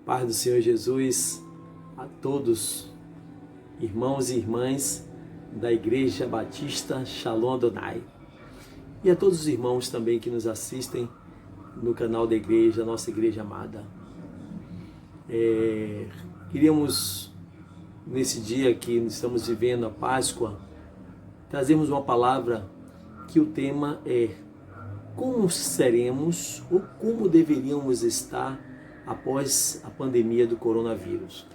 Paz do Senhor Jesus a todos, irmãos e irmãs da Igreja Batista Shalom Adonai. E a todos os irmãos também que nos assistem no canal da igreja, nossa igreja amada. Queríamos, nesse dia que estamos vivendo a Páscoa, trazermos uma palavra que o tema é como seremos ou como deveríamos estar após a pandemia do coronavírus.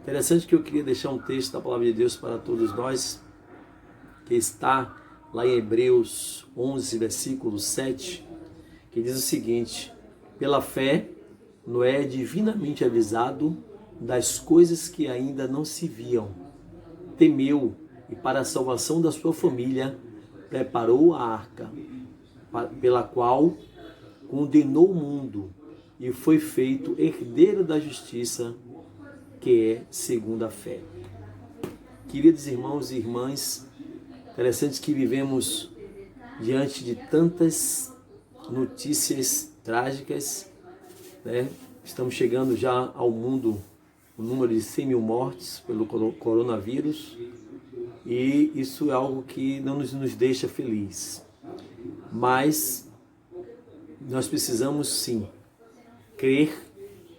Interessante que eu queria deixar um texto da palavra de Deus para todos nós, que está lá em Hebreus 11, versículo 7, que diz o seguinte: pela fé, Noé é divinamente avisado das coisas que ainda não se viam. Temeu e para a salvação da sua família preparou a arca, pela qual condenou o mundo e foi feito herdeiro da justiça, que é segundo a fé. Queridos irmãos e irmãs, interessante que vivemos diante de tantas notícias trágicas, né? Estamos chegando já ao mundo, o número de 100 mil mortes pelo coronavírus, e isso é algo que não nos deixa feliz. Mas nós precisamos sim crer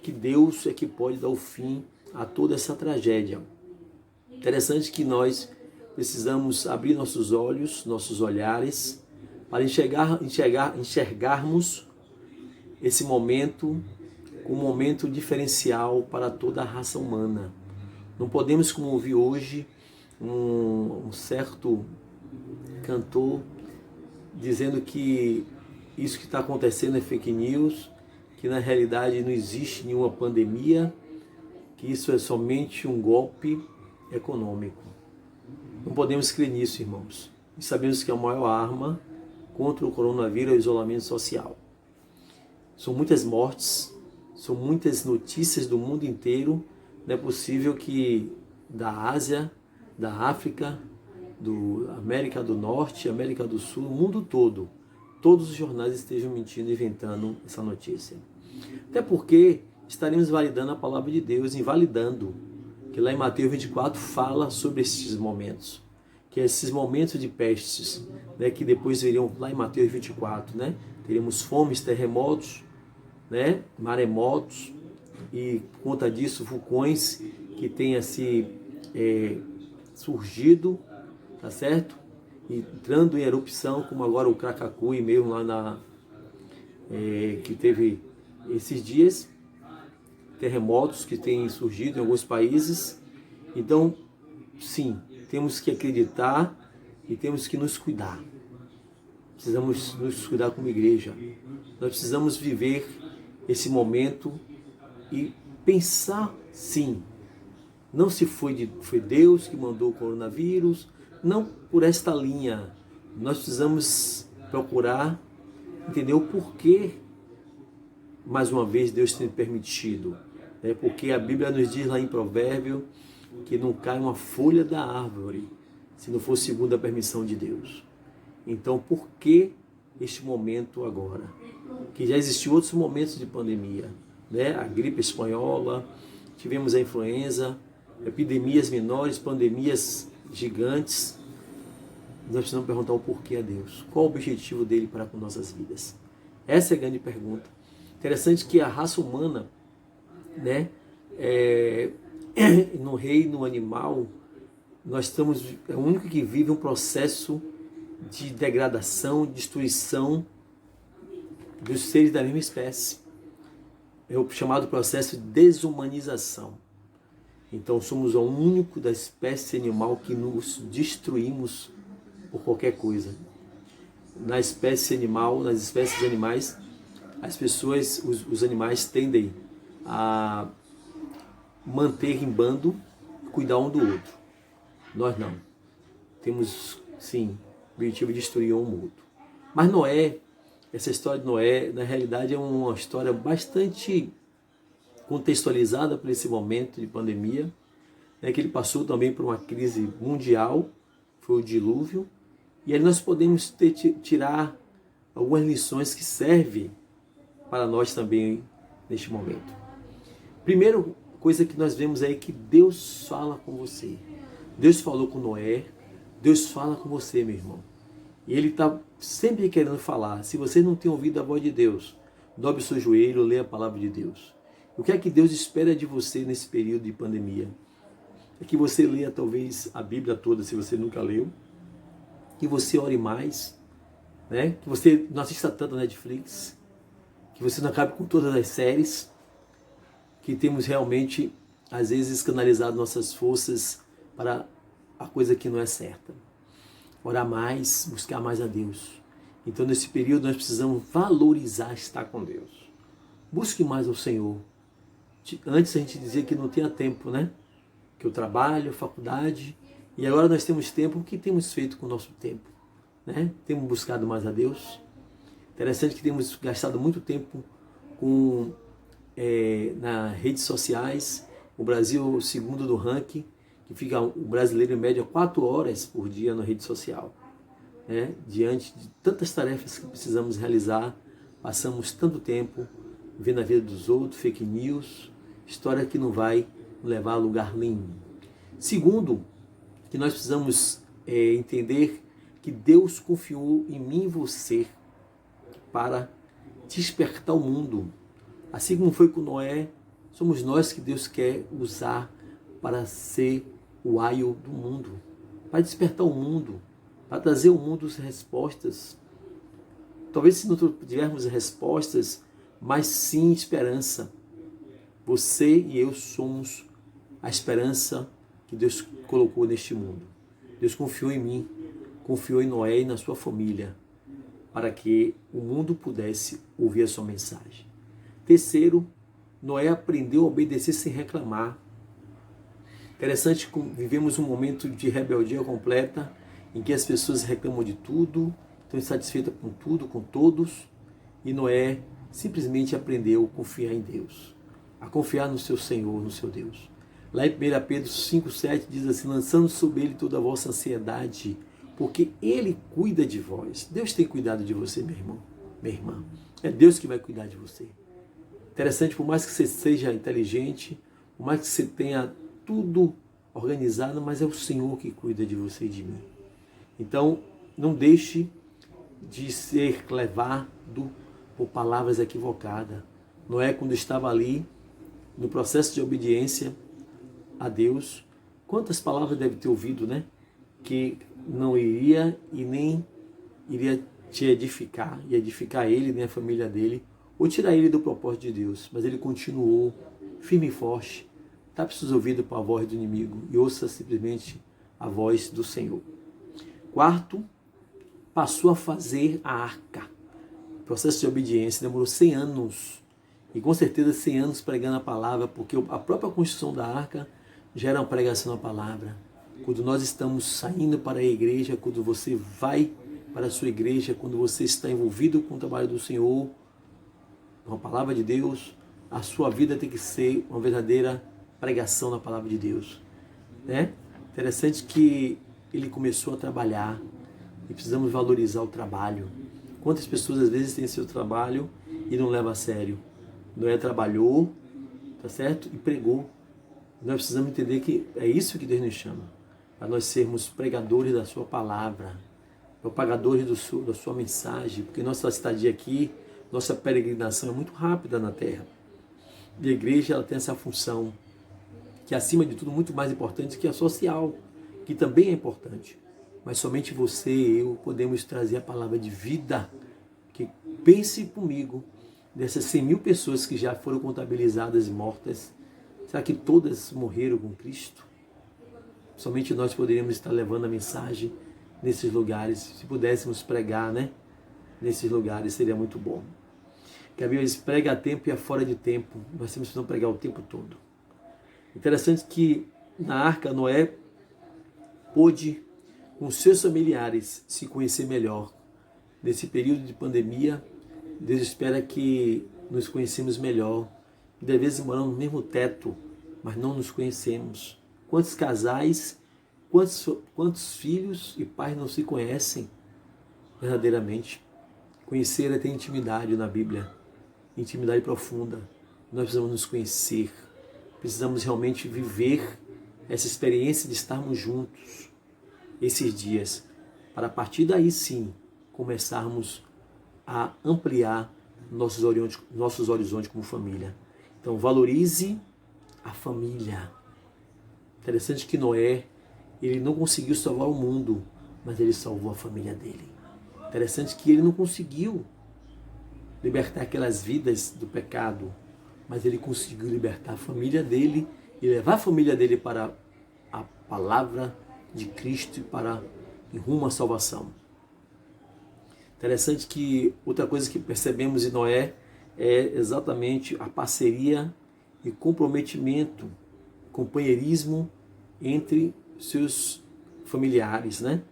que Deus é que pode dar o fim a toda essa tragédia. Interessante que nós precisamos abrir nossos olhos, nossos olhares, para enxergarmos esse momento como um momento diferencial para toda a raça humana. Não podemos, como ouvi hoje, um certo cantor dizendo que isso que está acontecendo é fake news, que na realidade não existe nenhuma pandemia, que isso é somente um golpe econômico. Não podemos crer nisso, irmãos. E sabemos que a maior arma contra o coronavírus é o isolamento social. São muitas mortes, são muitas notícias do mundo inteiro. Não é possível que da Ásia, da África, da América do Norte, América do Sul, o mundo todo, todos os jornais estejam mentindo, inventando essa notícia. Até porque estaremos validando a palavra de Deus, invalidando, que lá em Mateus 24 fala sobre esses momentos, que esses momentos de pestes, né, que depois viriam lá em Mateus 24, né, teremos fomes, terremotos, né, maremotos, e por conta disso vulcões que tenham surgido, tá certo? Entrando em erupção, como agora o Krakatoa mesmo lá que teve esses dias, terremotos que têm surgido em alguns países. Então, sim, temos que acreditar e temos que nos cuidar. Precisamos nos cuidar como igreja. Nós precisamos viver esse momento e pensar, sim, não se foi Deus que mandou o coronavírus, não por esta linha. Nós precisamos procurar entender o porquê, mais uma vez, Deus tem permitido. Porque a Bíblia nos diz lá em Provérbio que não cai uma folha da árvore se não for segundo a permissão de Deus. Então, por que este momento agora? Que já existiam outros momentos de pandemia, né? A gripe espanhola, tivemos a influenza, epidemias menores, pandemias gigantes. Nós precisamos perguntar o porquê a Deus. Qual o objetivo dele para com nossas vidas? Essa é a grande pergunta. Interessante que a raça humana, né, no reino animal, nós estamos, é o único que vive um processo de degradação, destruição dos seres da mesma espécie. É o chamado processo de desumanização. Então somos o único da espécie animal que nos destruímos por qualquer coisa. Na espécie animal, nas espécies animais, as pessoas, os animais tendem a manter em bando, cuidar um do outro. Nós não. Temos, sim, o objetivo de destruir um outro. Mas Noé, essa história de Noé, na realidade é uma história bastante contextualizada para esse momento de pandemia, né, que ele passou também por uma crise mundial, foi o dilúvio, e aí nós podemos tirar algumas lições que servem para nós também neste momento. Primeira coisa que nós vemos aí é que Deus fala com você. Deus falou com Noé, Deus fala com você, meu irmão. E Ele está sempre querendo falar. Se você não tem ouvido a voz de Deus, dobre o seu joelho, leia a palavra de Deus. O que é que Deus espera de você nesse período de pandemia? É que você leia talvez a Bíblia toda, se você nunca leu, que você ore mais, né? Que você não assista tanto Netflix, que você não acabe com todas as séries, que temos realmente, às vezes, canalizado nossas forças para a coisa que não é certa. Orar mais, buscar mais a Deus. Então, nesse período, nós precisamos valorizar estar com Deus. Busque mais ao Senhor. Antes a gente dizia que não tinha tempo, né? Que eu trabalho, faculdade, e agora nós temos tempo. O que temos feito com o nosso tempo? Né? Temos buscado mais a Deus. Interessante que temos gastado muito tempo nas redes sociais. O Brasil é o segundo do ranking, que fica o brasileiro em média 4 horas por dia na rede social. Né? Diante de tantas tarefas que precisamos realizar, passamos tanto tempo vendo a vida dos outros, fake news, história que não vai levar a lugar nenhum. Segundo, que nós precisamos entender que Deus confiou em mim e você para despertar o mundo. Assim como foi com Noé, somos nós que Deus quer usar para ser o aio do mundo, para despertar o mundo, para trazer ao mundo as respostas. Talvez se não tivermos respostas, mas sim esperança. Você e eu somos a esperança que Deus colocou neste mundo. Deus confiou em mim, confiou em Noé e na sua família, para que o mundo pudesse ouvir a sua mensagem. Terceiro, Noé aprendeu a obedecer sem reclamar. Interessante que vivemos um momento de rebeldia completa, em que as pessoas reclamam de tudo, estão insatisfeitas com tudo, com todos, e Noé simplesmente aprendeu a confiar em Deus, a confiar no seu Senhor, no seu Deus. Lá em 1 Pedro 5,7 diz assim: lançando sobre ele toda a vossa ansiedade, porque ele cuida de vós. Deus tem cuidado de você, meu irmão, minha irmã. É Deus que vai cuidar de você. Interessante, por mais que você seja inteligente, por mais que você tenha tudo organizado, mas é o Senhor que cuida de você e de mim. Então, não deixe de ser levado por palavras equivocadas. Noé, quando estava ali, no processo de obediência a Deus, quantas palavras deve ter ouvido, né? Que não iria e nem iria te edificar, e edificar ele, nem a família dele, ou tirar ele do propósito de Deus. Mas ele continuou firme e forte. Tape seus ouvidos para a voz do inimigo e ouça simplesmente a voz do Senhor. Quarto, passou a fazer a arca. O processo de obediência demorou 100 anos. E com certeza 100 anos pregando a palavra, porque a própria construção da arca já era uma pregação da palavra. Quando nós estamos saindo para a igreja, quando você vai para a sua igreja, quando você está envolvido com o trabalho do Senhor, com a palavra de Deus, a sua vida tem que ser uma verdadeira pregação da palavra de Deus. Né? Interessante que ele começou a trabalhar e precisamos valorizar o trabalho. Quantas pessoas às vezes têm seu trabalho e não levam a sério? Noé trabalhou, tá certo? E pregou. Nós precisamos entender que é isso que Deus nos chama, para nós sermos pregadores da sua palavra, propagadores da sua mensagem, porque nossa estadia aqui, nossa peregrinação é muito rápida na terra. E a igreja ela tem essa função, que acima de tudo muito mais importante que a social, que também é importante. Mas somente você e eu podemos trazer a palavra de vida. Que pense comigo, dessas 100 mil pessoas que já foram contabilizadas e mortas, será que todas morreram com Cristo? Somente nós poderíamos estar levando a mensagem nesses lugares. Se pudéssemos pregar, né? Nesses lugares seria muito bom. Que a Bíblia diz, prega a tempo e a fora de tempo. Nós temos que não pregar o tempo todo. Interessante que na arca Noé pôde, com seus familiares, se conhecer melhor. Nesse período de pandemia, Deus espera que nos conhecemos melhor. E às vezes moramos no mesmo teto, mas não nos conhecemos. Quantos casais, quantos filhos e pais não se conhecem verdadeiramente? Conhecer é ter intimidade na Bíblia, intimidade profunda. Nós precisamos nos conhecer. precisamos realmente viver essa experiência de estarmos juntos esses dias, para a partir daí sim começarmos a ampliar nossos horizontes como família. Então valorize a família. Interessante que Noé, ele não conseguiu salvar o mundo, mas ele salvou a família dele. Interessante que ele não conseguiu libertar aquelas vidas do pecado, mas ele conseguiu libertar a família dele e levar a família dele para a palavra de Cristo e para em rumo à salvação. Interessante que outra coisa que percebemos em Noé é exatamente a parceria e comprometimento, companheirismo entre seus familiares, né?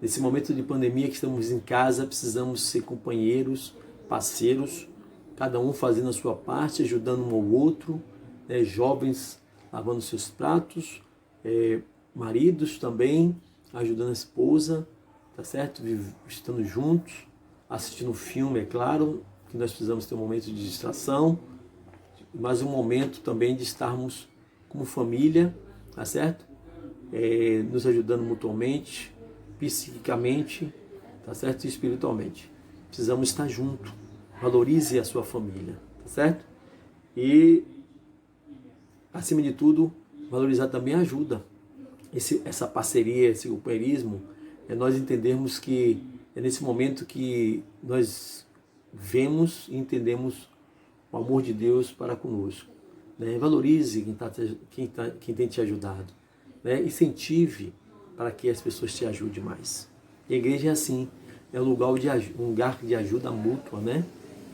Nesse momento de pandemia que estamos em casa, precisamos ser companheiros, parceiros, cada um fazendo a sua parte, ajudando um ao outro, né? Jovens lavando seus pratos, maridos também ajudando a esposa, tá certo? Estando juntos, assistindo um filme, é claro, que nós precisamos ter um momento de distração, mas um momento também de estarmos como família, tá certo? Nos ajudando mutuamente, psiquicamente, tá certo? E espiritualmente. Precisamos estar juntos. Valorize a sua família, tá certo? E, acima de tudo, valorizar também a ajuda. Essa parceria, esse companheirismo, é nós entendermos que é nesse momento que nós vemos e entendemos o amor de Deus para conosco. Né? Valorize quem tem te ajudado. Né? Incentive para que as pessoas te ajudem mais. E a igreja é assim, é um lugar de ajuda mútua, né?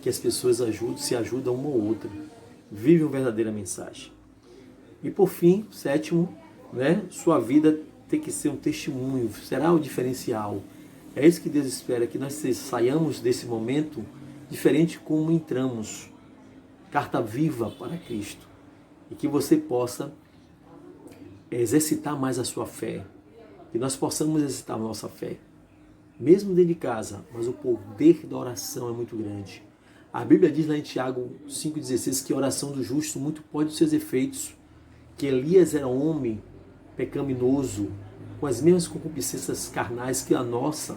Que as pessoas se ajudam uma ou outra. Vive uma verdadeira mensagem. E por fim, sétimo, né? Sua vida tem que ser um testemunho, será o diferencial. É isso que Deus espera, que nós saiamos desse momento diferente como entramos. Carta viva para Cristo. E que você possa exercitar mais a sua fé. Que nós possamos exercitar a nossa fé. Mesmo dentro de casa, mas o poder da oração é muito grande. A Bíblia diz lá em Tiago 5,16 que a oração do justo muito pode os seus efeitos. Que Elias era um homem pecaminoso, com as mesmas concupiscências carnais que a nossa,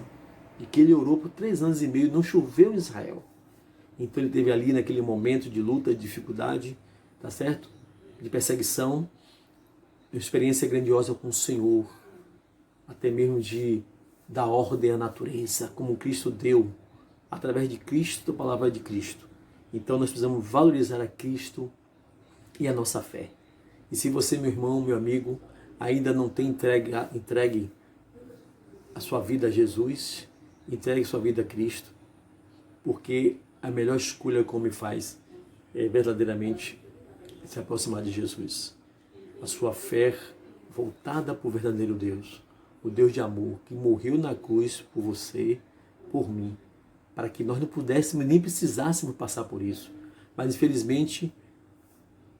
e que ele orou por 3 anos e meio e não choveu em Israel. Então ele teve ali naquele momento de luta, de dificuldade, tá certo? De perseguição, uma experiência grandiosa com o Senhor, até mesmo de dar ordem à natureza, como Cristo deu, através de Cristo, da palavra de Cristo. Então nós precisamos valorizar a Cristo e a nossa fé. E se você, meu irmão, meu amigo, ainda não tem entregue a sua vida a Jesus, entregue sua vida a Cristo, porque a melhor escolha que o homem faz é verdadeiramente se aproximar de Jesus. A sua fé voltada para o verdadeiro Deus, o Deus de amor, que morreu na cruz por você, por mim, para que nós não pudéssemos nem precisássemos passar por isso. Mas infelizmente,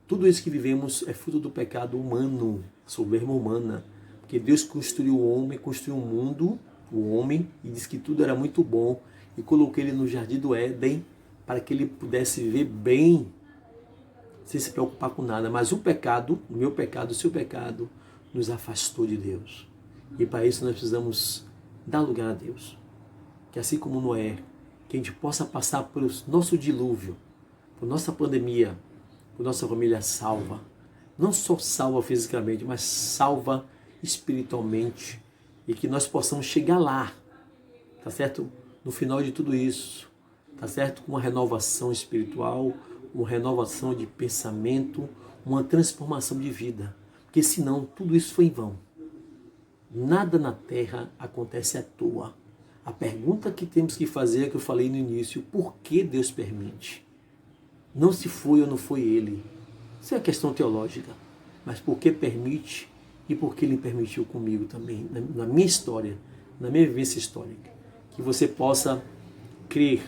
tudo isso que vivemos é fruto do pecado humano, a soberba humana, porque Deus construiu o homem, construiu o mundo, o homem, e disse que tudo era muito bom, e colocou ele no jardim do Éden para que ele pudesse viver bem, sem se preocupar com nada. Mas o pecado, o meu pecado, o seu pecado, nos afastou de Deus. E para isso nós precisamos dar lugar a Deus. Que assim como Noé, que a gente possa passar pelo nosso dilúvio, por nossa pandemia, por nossa família salva. Não só salva fisicamente, mas salva espiritualmente. E que nós possamos chegar lá, tá certo? No final de tudo isso, tá certo? Com uma renovação espiritual, uma renovação de pensamento, uma transformação de vida. Porque senão tudo isso foi em vão. Nada na terra acontece à toa. A pergunta que temos que fazer é que eu falei no início: por que Deus permite? Não se foi ou não foi Ele. Isso é questão teológica. Mas por que permite e por que Ele permitiu comigo também, na minha história, na minha vivência histórica. Que você possa crer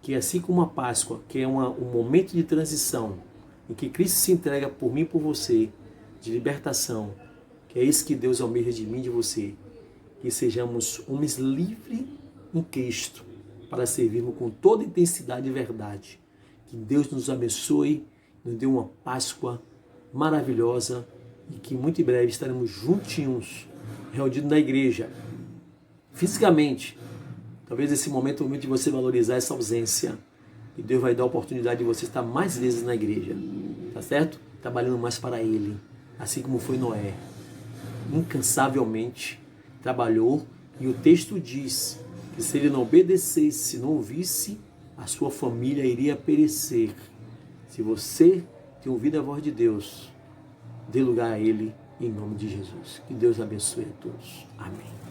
que assim como a Páscoa, que é um momento de transição, em que Cristo se entrega por mim e por você, de libertação, que é isso que Deus almeja de mim e de você, que sejamos homens livres em Cristo, para servirmos com toda intensidade e verdade. Que Deus nos abençoe, nos dê uma Páscoa maravilhosa e que muito em breve estaremos juntinhos, reunidos na igreja, fisicamente. Talvez esse momento é o momento de você valorizar essa ausência e Deus vai dar a oportunidade de você estar mais vezes na igreja, tá certo? Trabalhando mais para Ele, assim como foi Noé. Incansavelmente trabalhou e o texto diz que se ele não obedecesse, se não ouvisse, a sua família iria perecer. Se você tem ouvido a voz de Deus, dê lugar a Ele em nome de Jesus. Que Deus abençoe a todos. Amém.